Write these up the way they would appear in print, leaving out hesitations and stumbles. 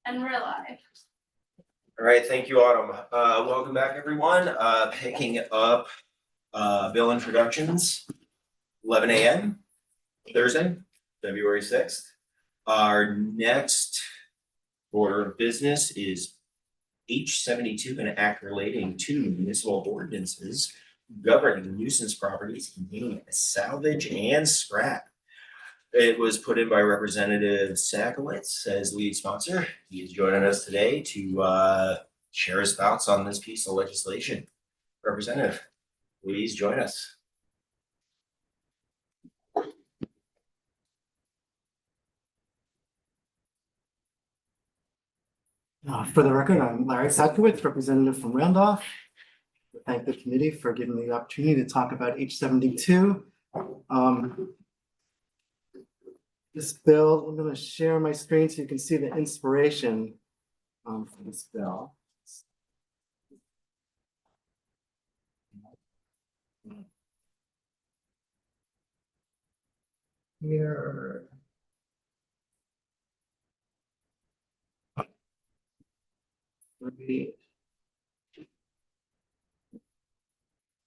And we're live. All right, thank you, Autumn. Welcome back, everyone. Picking up bill introductions, 11 a.m. Thursday, February 6th. Our next order of business is H72, an act relating to municipal ordinances governing nuisance properties containing salvage and scrap. It was put in by Representative Sakowitz as lead sponsor. He is joining us today to share his thoughts on this piece of legislation. Representative, please join us. For the record, I'm Larry Sadkowitz, representative from Randolph. I thank the committee for giving me the opportunity to talk about H72. This bill, I'm going to share my screen so you can see the inspiration for this bill. Here.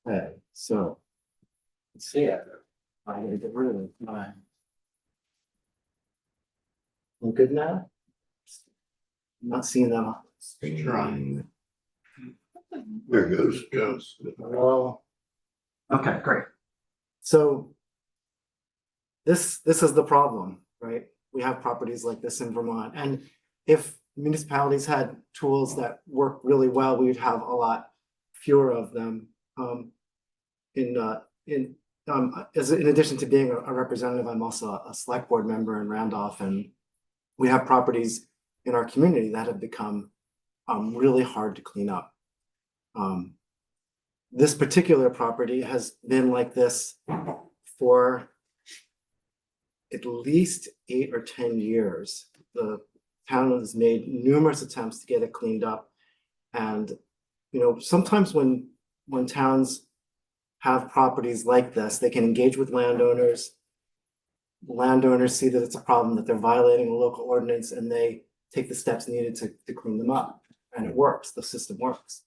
Okay, so let's see it. I'm going to get rid of my. I'm good now? I'm not seeing them on the screen. There goes. Well, okay, great. So this is the problem, right? We have properties like this in Vermont, and if municipalities had tools that work really well, we would have a lot fewer of them. In addition to being a representative, I'm also a select board member in Randolph, and we have properties in our community that have become really hard to clean up. This particular property has been like this for at least 8 or 10 years. The town has made numerous attempts to get it cleaned up. And, you know, sometimes when towns have properties like this, they can engage with landowners. Landowners see that it's a problem, that they're violating a local ordinance, and they take the steps needed to clean them up. And it works, the system works.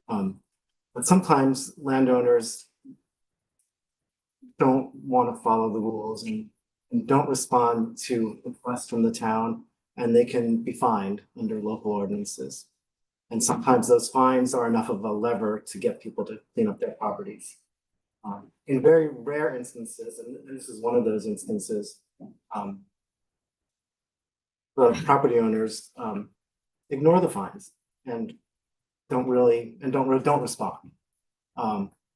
But sometimes landowners don't want to follow the rules and don't respond to requests from the town, and they can be fined under local ordinances. And sometimes those fines are enough of a lever to get people to clean up their properties. In very rare instances, and this is one of those instances, the property owners ignore the fines and don't respond.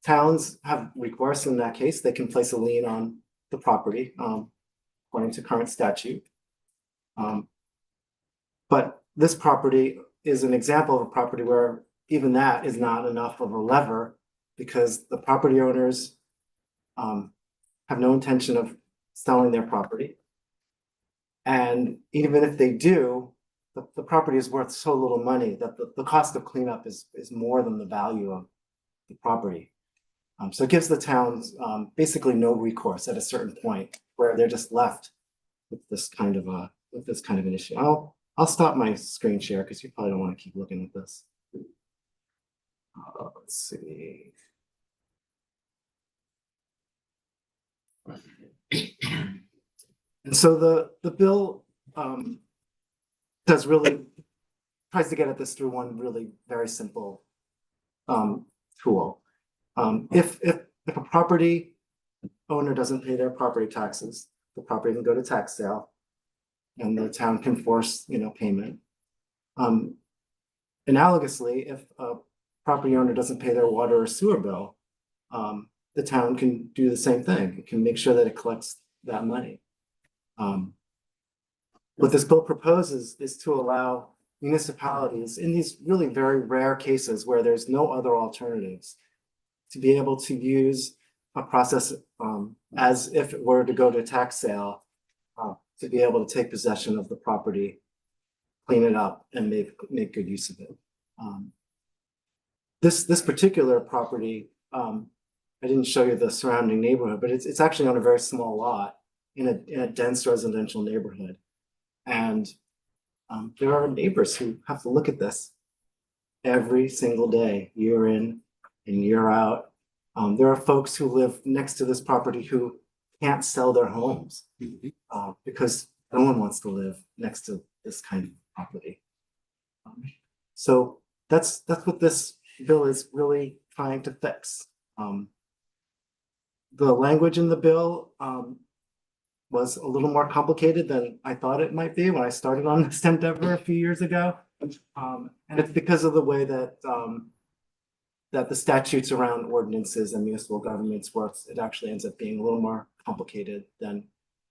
Towns have recourse in that case. They can place a lien on the property according to current statute. But this property is an example of a property where even that is not enough of a lever, because the property owners have no intention of selling their property. And even if they do, the property is worth so little money that the cost of cleanup is more than the value of the property. So it gives the towns basically no recourse at a certain point, where they're just left with this kind of an issue. I'll stop my screen share because you probably don't want to keep looking at this. Let's see. And so the bill tries to get at this through one really very simple tool. If a property owner doesn't pay their property taxes, the property can go to tax sale, and the town can force, payment. Analogously, if a property owner doesn't pay their water or sewer bill, the town can do the same thing. It can make sure that it collects that money. What this bill proposes is to allow municipalities, in these really very rare cases where there's no other alternatives, to be able to use a process as if it were to go to tax sale, to be able to take possession of the property, clean it up, and make good use of it. This particular property, I didn't show you the surrounding neighborhood, but it's actually on a very small lot in a dense residential neighborhood. And There are neighbors who have to look at this every single day, year in and year out. There are folks who live next to this property who can't sell their homes because no one wants to live next to this kind of property. So that's what this bill is really trying to fix. The language in the bill was a little more complicated than I thought it might be when I started on this endeavor a few years ago. And it's because of the way that that the statutes around ordinances and municipal governments works. It actually ends up being a little more complicated than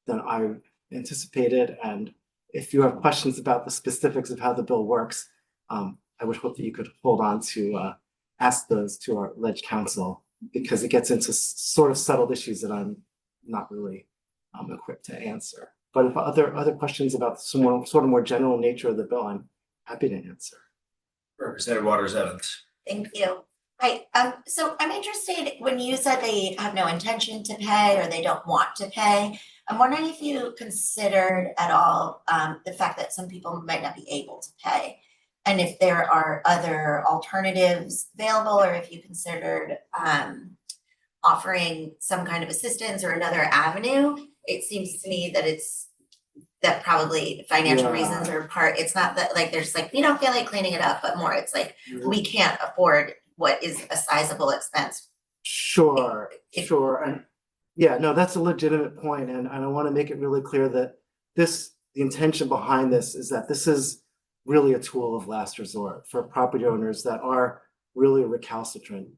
I anticipated. And if you have questions about the specifics of how the bill works, I would hope that you could hold on to ask those to our ledge counsel, because it gets into sort of settled issues that I'm not really equipped to answer. But if other questions about some sort of more general nature of the bill, I'm happy to answer. Representative Waters Evans. Thank you. Hi, so I'm interested, when you said they have no intention to pay or they don't want to pay, I'm wondering if you considered at all the fact that some people might not be able to pay. And if there are other alternatives available, or if you considered offering some kind of assistance or another avenue. It seems to me that probably financial reasons are it's not that like there's like, we don't feel like cleaning it up, but more it's like we can't afford what is a sizable expense. Sure. And yeah, no, that's a legitimate point. And I want to make it really clear that the intention behind this is that this is really a tool of last resort for property owners that are really recalcitrant.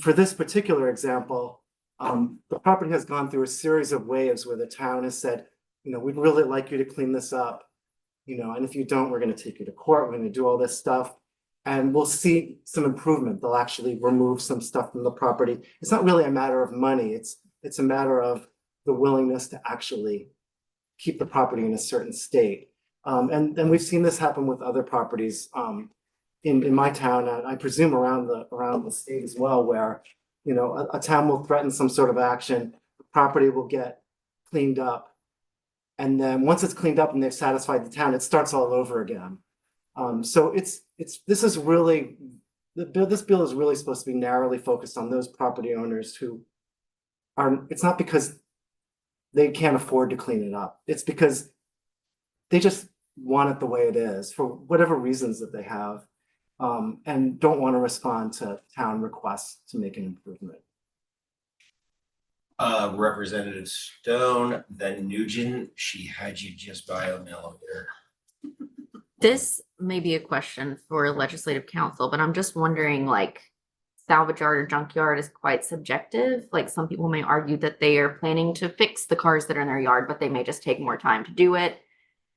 For this particular example, the property has gone through a series of waves where the town has said, we'd really like you to clean this up, and if you don't, we're going to take you to court, we're going to do all this stuff. And we'll see some improvement. They'll actually remove some stuff from the property. It's not really a matter of money. It's a matter of the willingness to actually keep the property in a certain state. And we've seen this happen with other properties in my town, and I presume around the state as well, where a town will threaten some sort of action, the property will get cleaned up, and then once it's cleaned up and they've satisfied the town, it starts all over again. So this is really this bill is really supposed to be narrowly focused on those property owners who it's not because they can't afford to clean it up. It's because they just want it the way it is for whatever reasons that they have, and don't want to respond to town requests to make an improvement. Representative Stone, then Nugent. She had you just by a millimeter. This may be a question for legislative council, but I'm just wondering, like, salvage yard or junkyard is quite subjective. Like, some people may argue that they are planning to fix the cars that are in their yard, but they may just take more time to do it.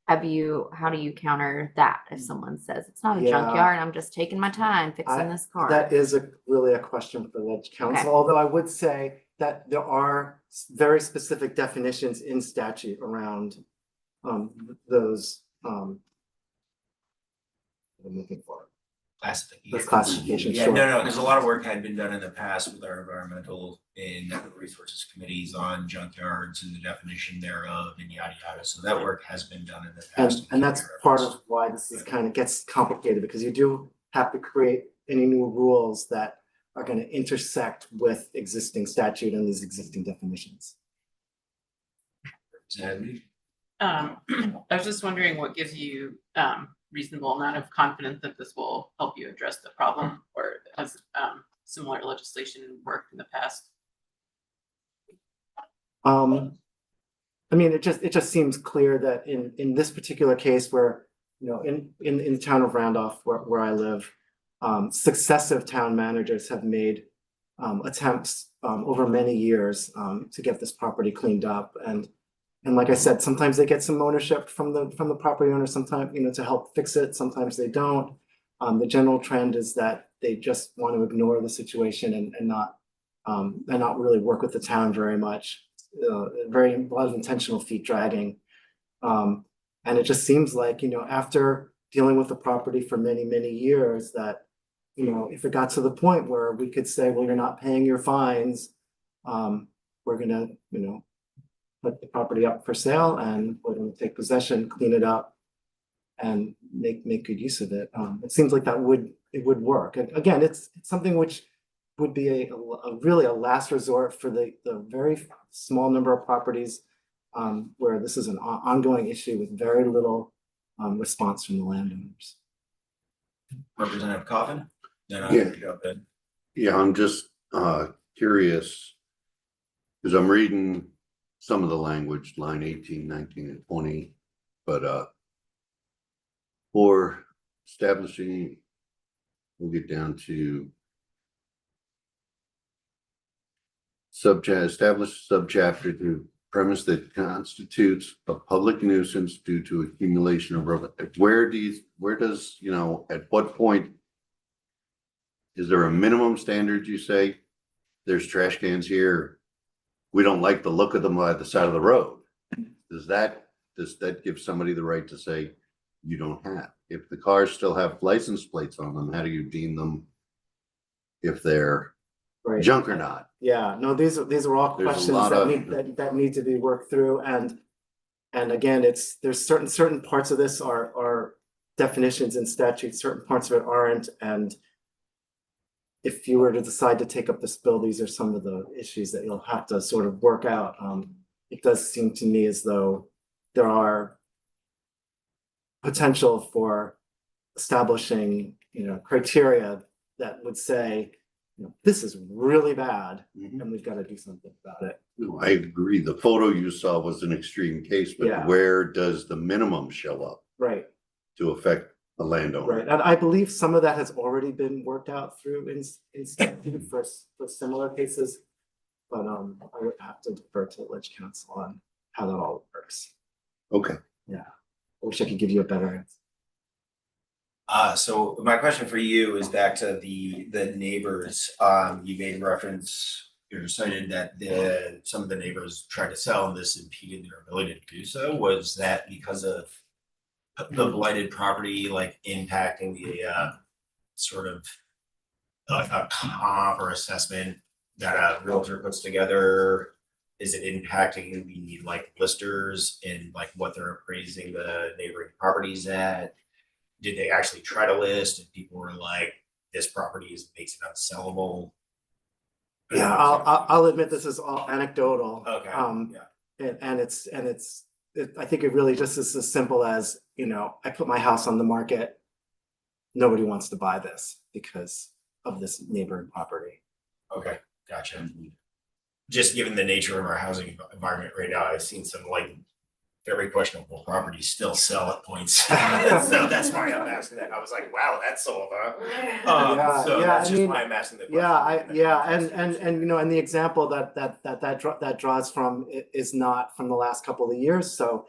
How do you counter that if someone says it's not a junkyard, I'm just taking my time fixing this car? That is really a question for ledge council, Okay. although I would say that there are very specific definitions in statute around those I'm looking for. Classification. The classification, Yeah, sure. no, because a lot of work had been done in the past with our environmental and natural resources committees on junkyards and the definition thereof and yada yada. So that work has been done in the past. And that's part of why this is kind of gets complicated, because you do have to create any new rules that are going to intersect with existing statute and these existing definitions. I was just wondering what gives you reasonable amount of confidence that this will help you address the problem, or has similar legislation worked in the past? I mean, it just seems clear that in this particular case where, in the town of Randolph where I live, successive town managers have made attempts over many years to get this property cleaned up. And like I said, sometimes they get some ownership from the property owner, sometimes, to help fix it, sometimes they don't. The general trend is that they just want to ignore the situation and not really work with the town very much. A lot of intentional feet dragging. And it just seems like, after dealing with the property for many, many years, that, if it got to the point where we could say, well, you're not paying your fines, we're gonna, put the property up for sale and we're gonna take possession, clean it up, and make good use of it. It seems like it would work. And again, it's something which would be really a last resort for the very small number of properties where this is an ongoing issue with very little response from the landowners. Representative Coffin? Then I Yeah. will jump in. Yeah, I'm just curious. Cause I'm reading some of the language, line 18, 19, and 20, but for establishing, we'll get down to establish subchapter to premise that constitutes a public nuisance due to accumulation of rubbish. Where does, at what point is there a minimum standard you say? There's trash cans here. We don't like the look of them by the side of the road. Does that give somebody the right to say you don't have? If the cars still have license plates on them, how do you deem them if they're Right. junk or not? Yeah, no, these are all There's a questions lot that of- need to be worked through, and again, there's certain parts of this are definitions in statute, certain parts of it aren't, and if you were to decide to take up this bill, these are some of the issues that you'll have to sort of work out. It does seem to me as though there are potential for establishing, criteria that would say, this is really bad and we've got to do something about it. No, I agree. The photo you saw was an extreme case, but Yeah. where does the minimum show up Right, to affect a landowner? right. And I believe some of that has already been worked out through in statute for similar cases. But I would have to defer to Ledge Council on how that all works. Okay. I wish I could give you a better answer. So my question for you is back to the neighbors. You made reference, you cited that some of the neighbors tried to sell and this impeded their ability to do so. Was that because of the blighted property, like impacting the sort of a comp or assessment that a realtor puts together? Is it impacting the like listers and like what they're appraising the neighboring properties at? Did they actually try to list and people were like, this property makes it unsellable? Yeah, I'll admit this is all anecdotal. Okay, yeah. I think it really just is as simple as, I put my house on the market. Nobody wants to buy this because of this neighboring property. Okay, gotcha. Just given the nature of our housing environment right now, I've seen some like very questionable properties still sell at points. So that's why I'm asking that. I was like, wow, that's sold, huh? So that's just why I'm asking the question. And the example that draws from is not from the last couple of years. So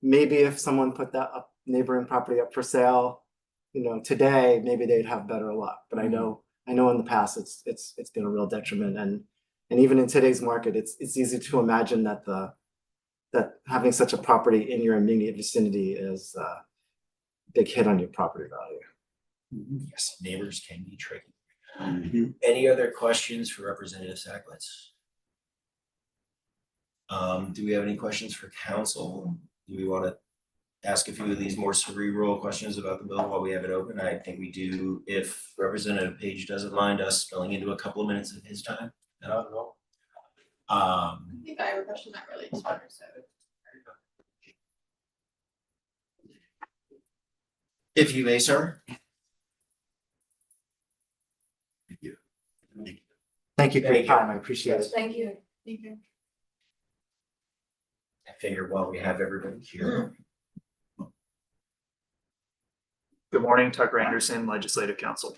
maybe if someone put that neighboring property up for sale, today, maybe they'd have better luck. But I know in the past it's been a real detriment, and even in today's market, it's easy to imagine that that having such a property in your immediate vicinity is a big hit on your property value. Yes, neighbors can be tricky. Any other questions for Representative Sacklitz? Do we have any questions for council? Do we want to ask a few of these more cerebral questions about the bill while we have it open? I think we do, if Representative Page doesn't mind us spilling into a couple of minutes of his time. Not at all. I think I have a question that relates to her, so. If you may, sir. Thank you for your time. I appreciate it. Thank you. Thank you. I figured while we have everybody here. Good morning, Tucker Anderson, Legislative Council.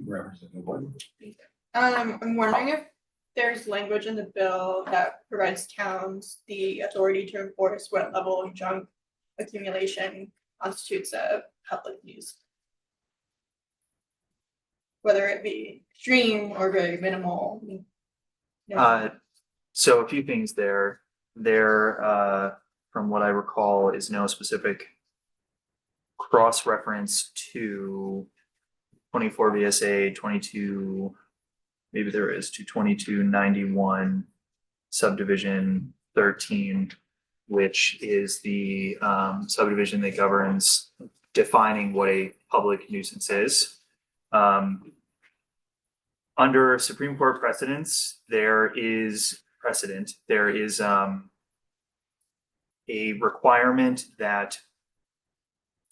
Representative Wood. I'm wondering if there's language in the bill that provides towns the authority to enforce what level of junk accumulation constitutes a public use. Whether it be extreme or very minimal. So a few things there. From what I recall, is no specific cross-reference to 24 VSA 22, maybe there is, to 2291 subdivision 13, which is the subdivision that governs defining what a public nuisance is. Under Supreme Court precedents, there is a requirement that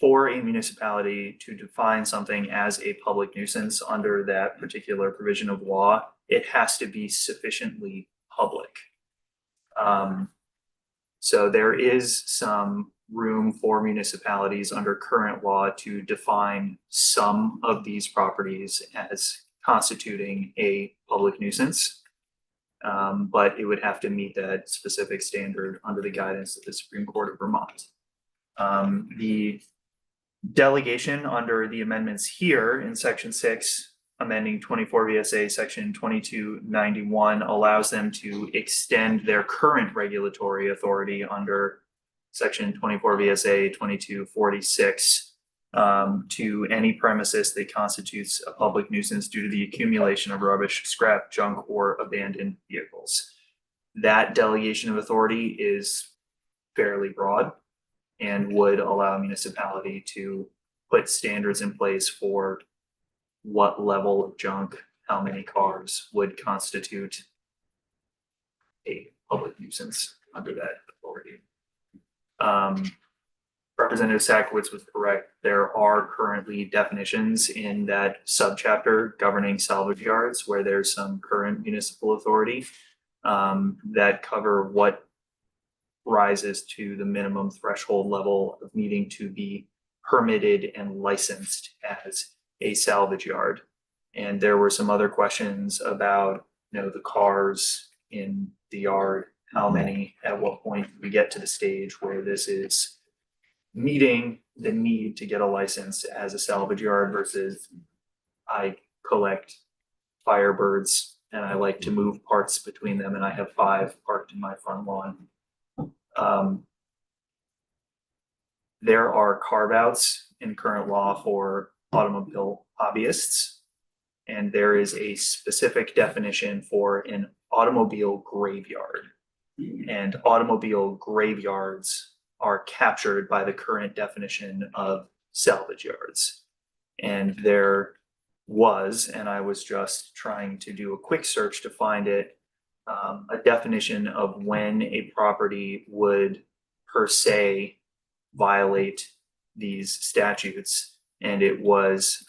for a municipality to define something as a public nuisance under that particular provision of law, it has to be sufficiently public. So there is some room for municipalities under current law to define some of these properties as constituting a public nuisance. But it would have to meet that specific standard under the guidance of the Supreme Court of Vermont. The delegation under the amendments here in section 6, amending 24 VSA section 2291, allows them to extend their current regulatory authority under section 24 VSA 2246 to any premises that constitutes a public nuisance due to the accumulation of rubbish, scrap, junk, or abandoned vehicles. That delegation of authority is fairly broad and would allow a municipality to put standards in place for what level of junk, how many cars would constitute a public nuisance under that authority. Representative Sakowitz was correct. There are currently definitions in that subchapter governing salvage yards where there's some current municipal authority that cover what rises to the minimum threshold level of needing to be permitted and licensed as a salvage yard. And there were some other questions about, the cars in the yard, how many, at what point do we get to the stage where this is meeting the need to get a license as a salvage yard versus I collect Firebirds and I like to move parts between them and I have 5 parked in my front lawn. There are carve-outs in current law for automobile hobbyists, and there is a specific definition for an automobile graveyard. And automobile graveyards are captured by the current definition of salvage yards. And there was, and I was just trying to do a quick search to find it, a definition of when a property would per se violate these statutes, and it was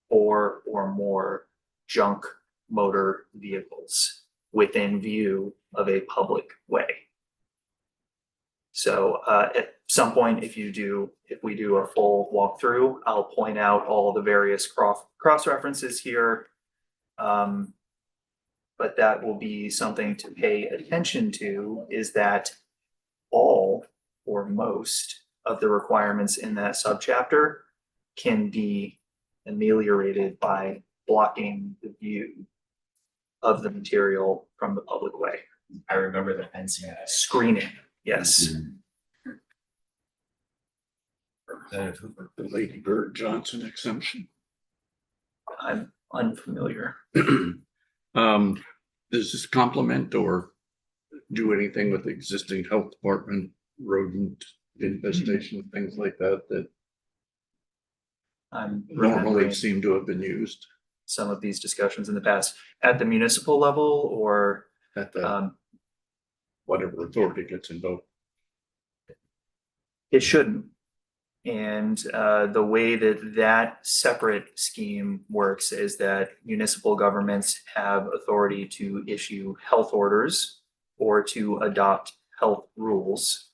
4 or more junk motor vehicles within view of a public way. So at some point, if we do a full walkthrough, I'll point out all the various cross references here. But that will be something to pay attention to, is that all or most of the requirements in that subchapter can be ameliorated by blocking the view of the material from the public way. I remember the fencing. Screening, yes. Representative Hooper. The Lady Bird Johnson exemption. I'm unfamiliar. Does this complement or do anything with the existing health department rodent infestation, things like that, that I'm normally remembering seem to have been used some of these discussions in the past at the municipal level or at the whatever authority gets invoked? it shouldn't. And the way that separate scheme works is that municipal governments have authority to issue health orders or to adopt health rules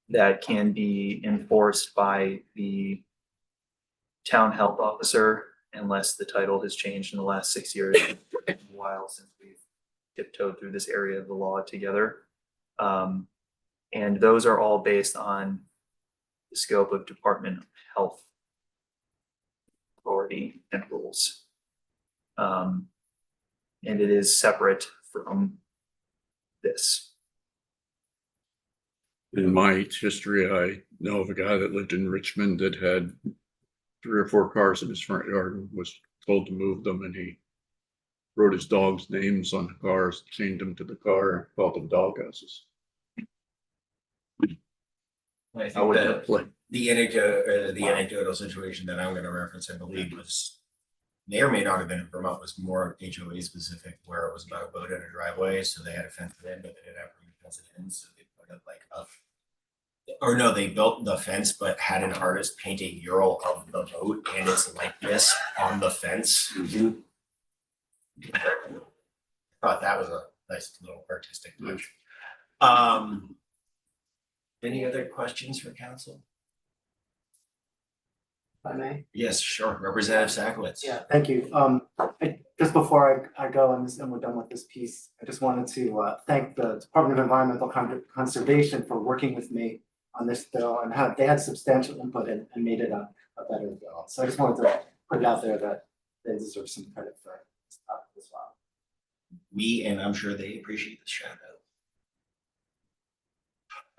that can be enforced by the town health officer, unless the title has changed in the last 6 years. It's been a while since we've tiptoed through this area of the law together. And those are all based on the scope of Department of Health authority and rules. And it is separate from this. In my history, I know of a guy that lived in Richmond that had 3 or 4 cars in his front yard and was told to move them, and he wrote his dog's names on the cars, chained them to the car, and called them dog houses. I How think would that that play? the anecdotal situation that I'm gonna reference, I believe, was may or may not have been in Vermont, was more HOA specific, where it was about a boat in a driveway, so they had a fence it in, but they didn't have room to fence it in, so they put up like a. Or no, they built the fence, but had an artist paint a mural of the boat and its likeness on the fence. Thought that was a nice little artistic touch. Any other questions for council? If I may. Yes, sure. Representative Sakowitz. Yeah, thank you. Just before I go and we're done with this piece, I just wanted to thank the Department of Environmental Conservation for working with me on this bill and they had substantial input and made it a better bill. So I just wanted to put it out there that they deserve some credit for this topic as well. And I'm sure they appreciate the shout out.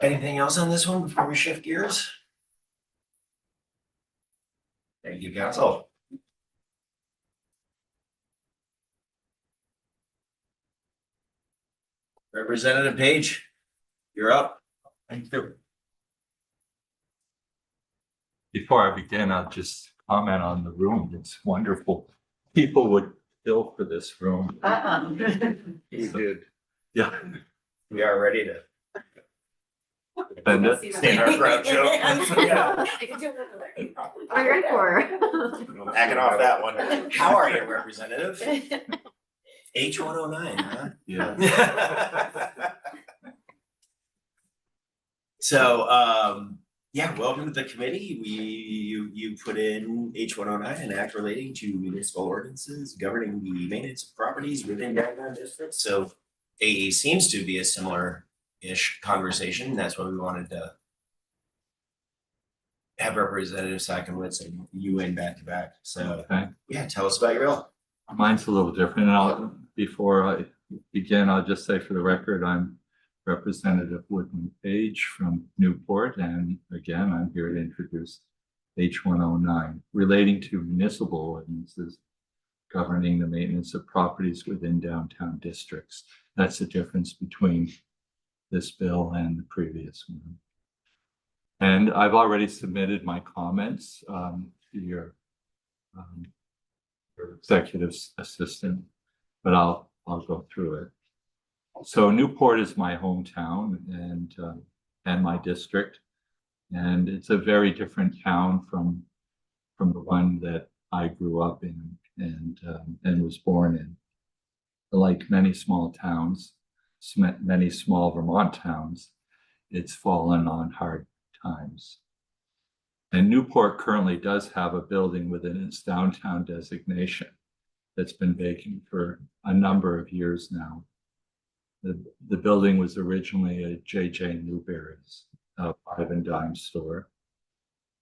Anything else on this one before we shift gears? Thank you, council. Representative Page, you're up. Thank you. Before I begin, I'll just comment on the room. It's wonderful. People would bill for this room. He did. Yeah. We are ready to And stand our ground, Joe. Yeah. What are you ready for? Backing off that one. How are you, Representative? H109, huh? Yeah. So, yeah, welcome to the committee. You put in H109, an act relating to municipal ordinances governing the maintenance of properties within downtown districts. So it seems to be a similar-ish conversation. That's why we wanted to have Representative Sakowitz and you in back to back. So Okay. yeah, tell us about your bill. Mine's a little different. And before I begin, I'll just say for the record, I'm Representative Woodman Page from Newport. And again, I'm here to introduce H109 relating to municipal ordinances governing the maintenance of properties within downtown districts. That's the difference between this bill and the previous one. And I've already submitted my comments to your executive assistant, but I'll go through it. So Newport is my hometown and my district, and it's a very different town from the one that I grew up in and was born in. Like many small towns, many small Vermont towns, it's fallen on hard times. And Newport currently does have a building within its downtown designation that's been vacant for a number of years now. The building was originally a J.J. Newberry's five and dime store.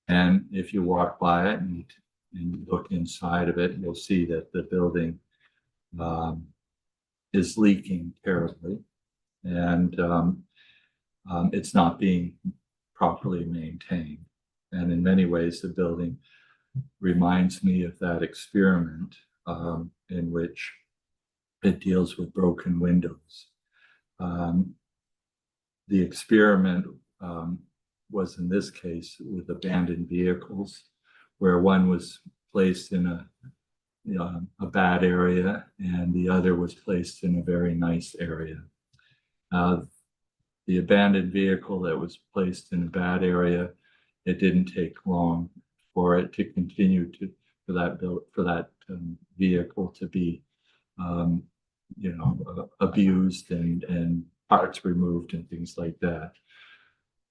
And if you walk by it and look inside of it, you'll see that the building is leaking terribly. And it's not being properly maintained. And in many ways, the building reminds me of that experiment in which it deals with broken windows. The experiment was in this case with abandoned vehicles, where one was placed in a bad area and the other was placed in a very nice area. The abandoned vehicle that was placed in a bad area, it didn't take long for it to continue for that vehicle to be abused and parts removed and things like that.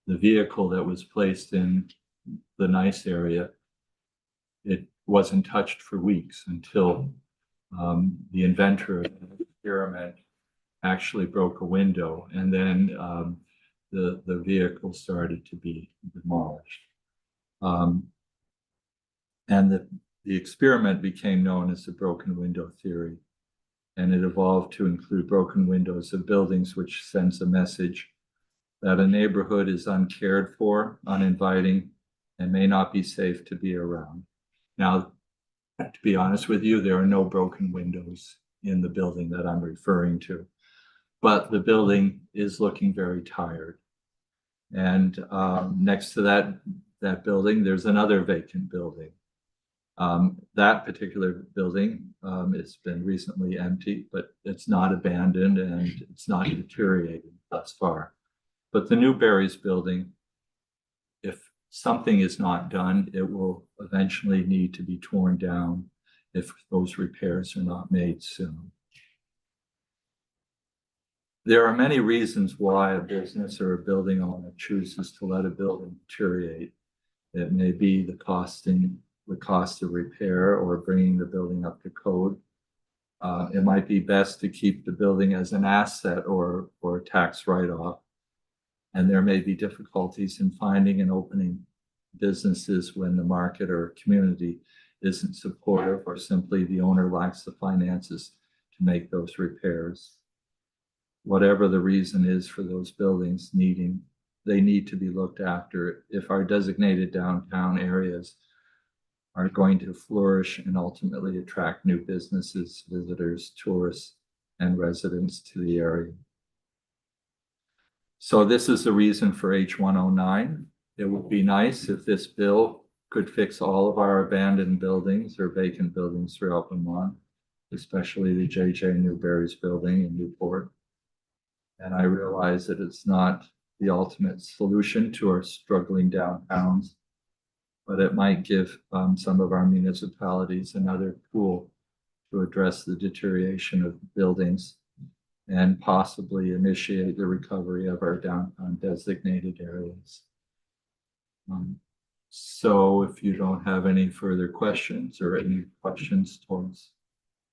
The vehicle that was placed in the nice area, it wasn't touched for weeks until the inventor of the experiment actually broke a window, and then the vehicle started to be demolished. And the experiment became known as the broken window theory, and it evolved to include broken windows of buildings, which sends a message that a neighborhood is uncared for, uninviting, and may not be safe to be around. Now, to be honest with you, there are no broken windows in the building that I'm referring to, but the building is looking very tired. And next to that building, there's another vacant building. That particular building it's been recently empty, but it's not abandoned and it's not deteriorated thus far. But the Newberry's building, if something is not done, it will eventually need to be torn down if those repairs are not made soon. There are many reasons why a business or a building owner chooses to let a building deteriorate. It may be the cost of repair or bringing the building up to code. It might be best to keep the building as an asset or a tax write-off. And there may be difficulties in finding and opening businesses when the market or community isn't supportive, or simply the owner lacks the finances to make those repairs. Whatever the reason is for those buildings they need to be looked after if our designated downtown areas are going to flourish and ultimately attract new businesses, visitors, tourists, and residents to the area. So this is the reason for H109. It would be nice if this bill could fix all of our abandoned buildings or vacant buildings throughout Vermont, especially the J.J. Newberry's building in Newport. And I realize that it's not the ultimate solution to our struggling downtowns, but it might give some of our municipalities another tool to address the deterioration of buildings and possibly initiate the recovery of our downtown designated areas. So if you don't have any further questions or any questions towards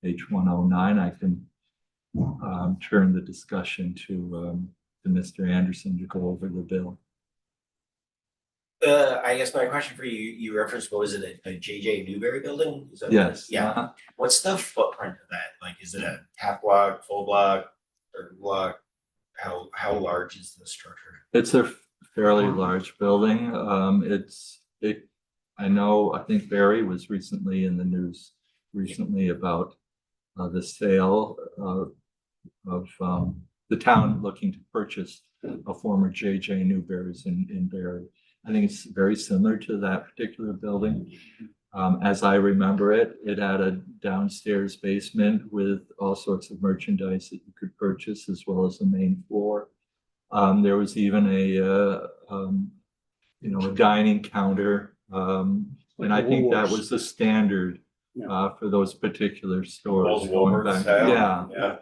H109, I can turn the discussion to Mr. Anderson to go over the bill. I guess my question for you referenced, what was it, a JJ Newberry building? Is that? Yes. Yeah. What's the footprint of that? Like, is it a half block, full block, or block? How large is the structure? It's a fairly large building. I think Barry was recently in the news about the sale of the town looking to purchase a former JJ Newberry's in Barry. I think it's very similar to that particular building. As I remember it, it had a downstairs basement with all sorts of merchandise that you could purchase, as well as the main floor. There was even a dining counter, and I think that was the standard for those particular stores. Walmart style? Yeah. Yeah.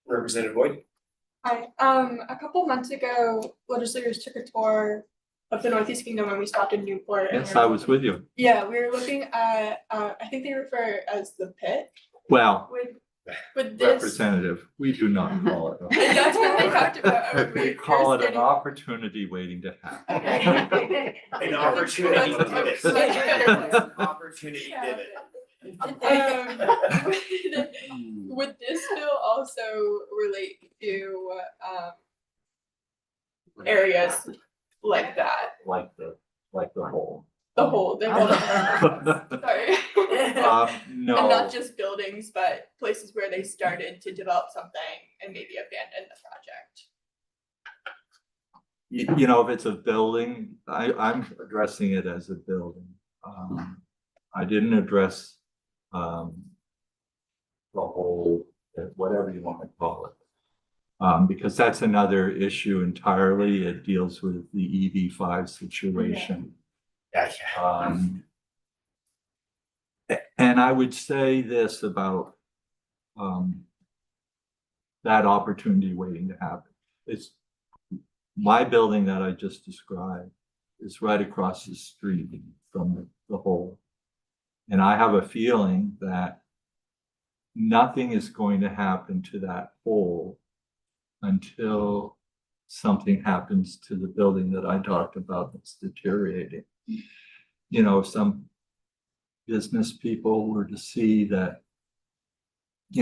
Representative Boyd? Hi, a couple months ago, legislators took a tour of the Northeast Kingdom when we stopped in Newport. and Yes, we were- I was with you. Yeah, we were looking at, I think they refer it as the pit. Well, Would this, representative, we do not call it. that's what they talked about. We call it an opportunity waiting to happen. An opportunity divot. Opportunity Yeah. divot. Would this bill also relate to areas like that? Like the whole. The whole, sorry. No. And not just buildings, but places where they started to develop something and maybe abandon the project. If it's a building, I'm addressing it as a building. I didn't address the whole, whatever you want to call it. Because that's another issue entirely. It deals with the EV5 situation. Gotcha. And I would say this about that opportunity waiting to happen. It's my building that I just described is right across the street from the hole. And I have a feeling that nothing is going to happen to that hole until something happens to the building that I talked about that's deteriorating. Some business people were to see that,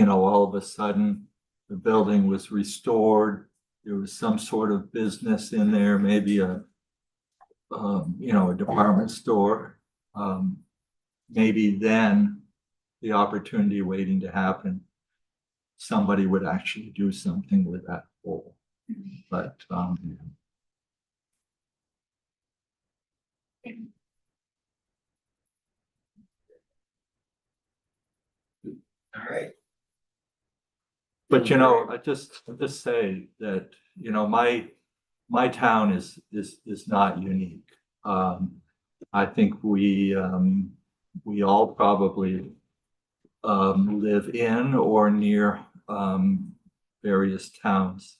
all of a sudden the building was restored. There was some sort of business in there, maybe a department store. Maybe then the opportunity waiting to happen, somebody would actually do something with that hole. But, All right. But you know, I just say that, you know, my town is not unique. I think we all probably live in or near various towns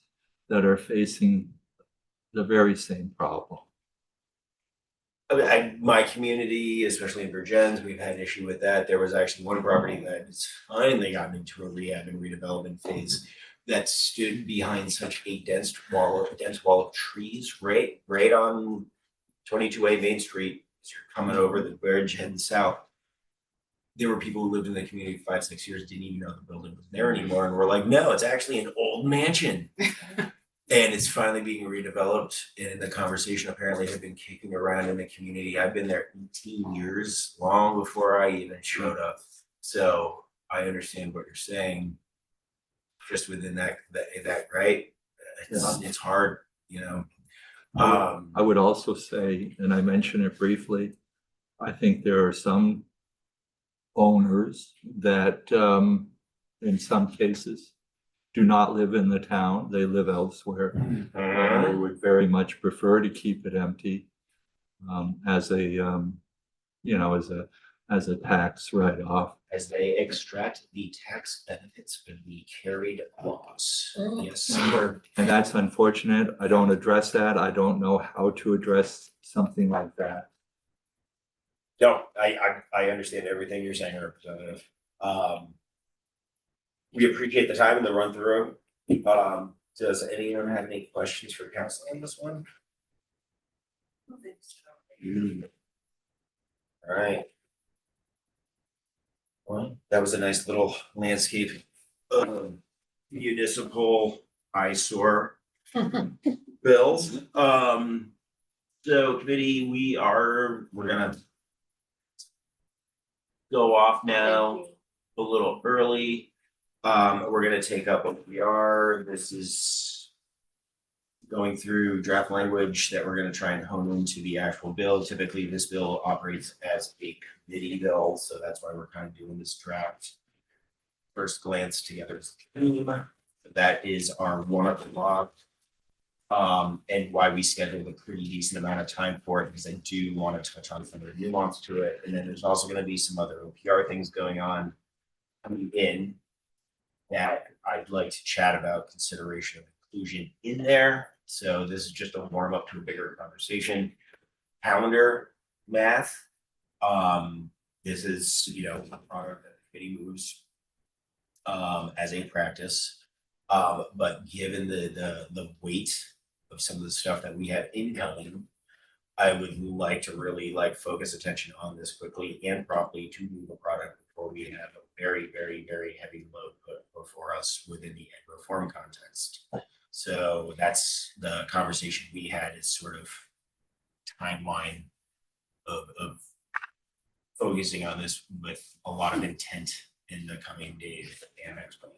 that are facing the very same problem. I mean, my community, especially in Virgins, we've had an issue with that. There was actually one property that has finally gotten into a rehab and redevelopment phase that stood behind such a dense wall of trees, right on 22A Main Street, as you're coming over the bridge heading south. There were people who lived in the community for 5-6 years, didn't even know the building was there anymore, and were like, no, it's actually an old mansion. And it's finally being redeveloped, and the conversation apparently had been kicking around in the community. I've been there 18 years, long before I even showed up. So I understand what you're saying. Just within that right? It's hard, you know. I would also say, and I mentioned it briefly, I think there are some owners that, in some cases, do not live in the town, they live elsewhere. And they would very much prefer to keep it empty, as a, you know, as a tax write-off. As they extract the tax benefits from the carried loss. Yes, sir. And that's unfortunate. I don't address that. I don't know how to address something like that. No, I understand everything you're saying, Representative. We appreciate the time and the run through. Does anyone have any questions for council on this one? All right. Well, that was a nice little landscape municipal eyesore bills. So committee, we're gonna go off now a little early. We're gonna take up what we are. This is going through draft language that we're gonna try and hone into the actual bill. Typically, this bill operates as a committee bill, so that's why we're kind of doing this draft first glance together as a team. That is our 1 o'clock. And why we scheduled a pretty decent amount of time for it, because I do want to touch on some of the nuance to it. And then there's also gonna be some other OPR things going on coming in that I'd like to chat about, consideration of inclusion in there. So this is just a warm up to a bigger conversation. Calendar math. This is, you know, a product that the committee moves as a practice. But given the weight of some of the stuff that we have incoming, I would like to really focus attention on this quickly and properly to move a product before we have a very, very, very heavy load put before us within the ed reform context. So that's the conversation we had, is sort of timeline of focusing on this with a lot of intent in the coming days and next month.